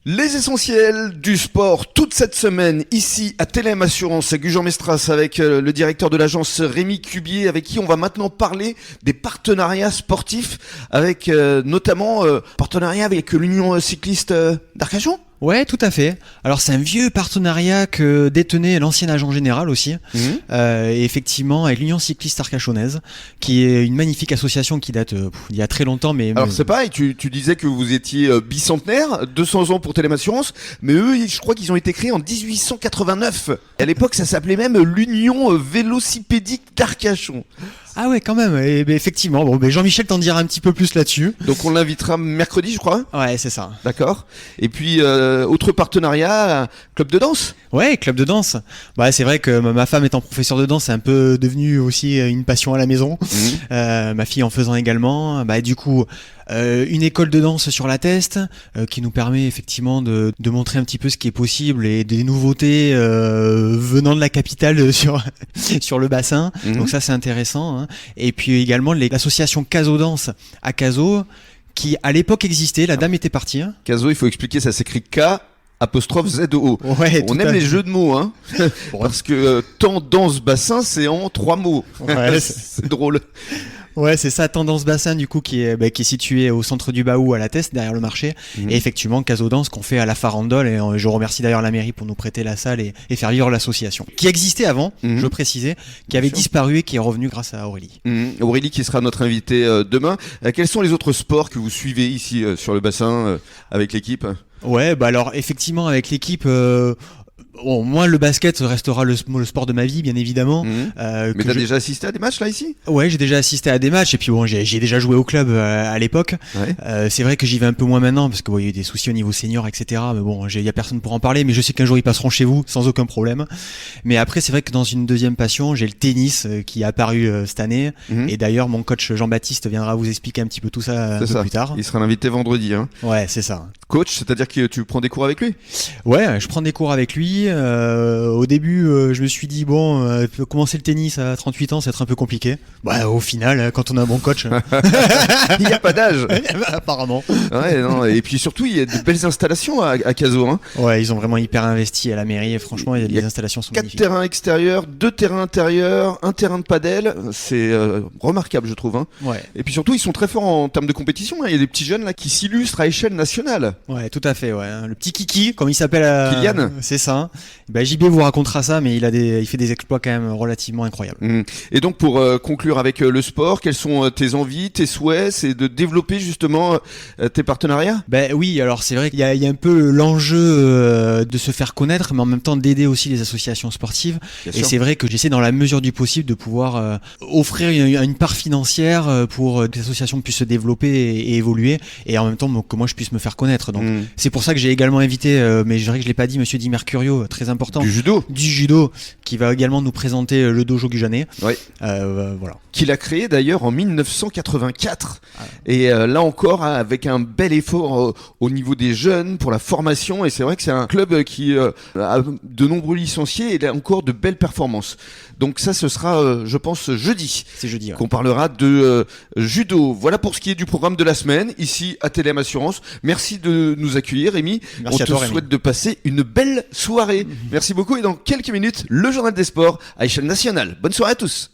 Les essentiels du sport toute cette semaine ici à Telem Assurance à Gujan-Mestras avec le directeur de l'agence Rémi Cubier avec qui on va maintenant parler des partenariats sportifs avec notamment partenariat avec l'Union cycliste d'Arcachon. Ouais, tout à fait. Alors c'est un vieux partenariat que détenait l'ancien agent général aussi, et effectivement avec l'Union cycliste arcachonnaise, qui est une magnifique association qui date il y a très longtemps. Alors c'est pareil, tu disais que vous étiez bicentenaire, 200 ans pour Telem Assurance, mais eux, je crois qu'ils ont été créés en 1889. À l'époque, ça s'appelait même l'Union vélocipédique d'Arcachon. Ah ouais, quand même. Et effectivement. Bon, Jean-Michel t'en dira un petit peu plus là-dessus. Donc on l'invitera mercredi, je crois. Ouais, c'est ça. D'accord. Et puis autre partenariat, club de danse. Ouais, club de danse. Bah c'est vrai que ma femme étant professeure de danse, c'est un peu devenu aussi une passion à la maison. Ma fille en faisant également. Bah du coup, une école de danse sur la Teste qui nous permet effectivement de montrer un petit peu ce qui est possible et des nouveautés venant de la capitale sur le bassin. Donc ça c'est intéressant. Hein. Et puis également l'association Caso Danse à Caso qui à l'époque existait. La dame était partie. Hein. Caso, il faut expliquer, ça s'écrit K. Apostrophe Z-O. Ouais, on aime les jeux de mots, hein. Parce que tendance bassin, c'est en 3 mots. Ouais, c'est drôle. Ouais, c'est ça, Tendance Bassin du coup qui est situé au centre du Baou à la Teste, derrière le marché. Et effectivement, Caso Danse qu'on fait à la Farandole, et je remercie d'ailleurs la mairie pour nous prêter la salle et faire vivre l'association. Qui existait avant, je précisais, qui avait disparu et qui est revenu grâce à Aurélie. Aurélie qui sera notre invitée demain. Quels sont les autres sports que vous suivez ici sur le bassin avec l'équipe ? Ouais, bah alors effectivement avec l'équipe... Bon, moi, le basket restera le sport de ma vie, bien évidemment. Mais t'as déjà assisté à des matchs là ici ? Ouais, j'ai déjà assisté à des matchs et puis bon, j'ai déjà joué au club à l'époque. Ouais. C'est vrai que j'y vais un peu moins maintenant parce que il y a eu des soucis au niveau senior, etc. Mais bon, il y a personne pour en parler. Mais je sais qu'un jour ils passeront chez vous sans aucun problème. Mais après, c'est vrai que dans une deuxième passion, j'ai le tennis qui est apparu cette année. Et d'ailleurs, mon coach Jean-Baptiste viendra vous expliquer un petit peu tout ça un peu plus tard. Il sera l'invité vendredi. Hein. Ouais, c'est ça. Coach, c'est-à-dire que tu prends des cours avec lui ? Ouais, je prends des cours avec lui. Au début, je me suis dit bon, commencer le tennis à 38 ans, c'est être un peu compliqué. Bah, au final, quand on a un bon coach, il n'y a pas d'âge. Apparemment. Ouais, non. Et puis surtout, il y a de belles installations à Caso. Hein. Ouais, ils ont vraiment hyper investi à la mairie. Et franchement, les installations sont magnifiques. 4 terrains extérieurs, 2 terrains intérieurs, un terrain de padel. C'est remarquable, je trouve. Hein. Ouais. Et puis surtout, ils sont très forts en termes de compétition. Hein. Il y a des petits jeunes là qui s'illustrent à échelle nationale. Ouais, tout à fait. Ouais, le petit Kiki, comme il s'appelle. Kylian. C'est ça. Bah, JB vous racontera ça, mais il fait des exploits quand même relativement incroyables. Et donc pour conclure avec le sport, quelles sont tes envies, tes souhaits, c'est de développer justement tes partenariats ? Ben oui, alors c'est vrai qu'il y a un peu l'enjeu de se faire connaître, mais en même temps d'aider aussi les associations sportives. Bien sûr. C'est vrai que j'essaie dans la mesure du possible de pouvoir offrir une part financière pour que les associations puissent se développer et évoluer, et en même temps que moi je puisse me faire connaître. Donc c'est pour ça que j'ai également invité, mais je dirais que je l'ai pas dit, Monsieur Di Mercurio, très important. Du judo, qui va également nous présenter le dojo Gujanais. Oui. Voilà. Qu'il a créé d'ailleurs en 1984. Et là encore, avec un bel effort au niveau des jeunes pour la formation. Et c'est vrai que c'est un club qui a de nombreux licenciés et a encore de belles performances. Donc ça, ce sera, je pense, jeudi. C'est jeudi, ouais. Qu'on parlera de judo. Voilà pour ce qui est du programme de la semaine, ici à Telem Assurance. Merci de nous accueillir, Rémi. Merci. On te souhaite de passer une belle soirée. Merci beaucoup. Et dans quelques minutes, le journal des sports à échelle nationale. Bonne soirée à tous.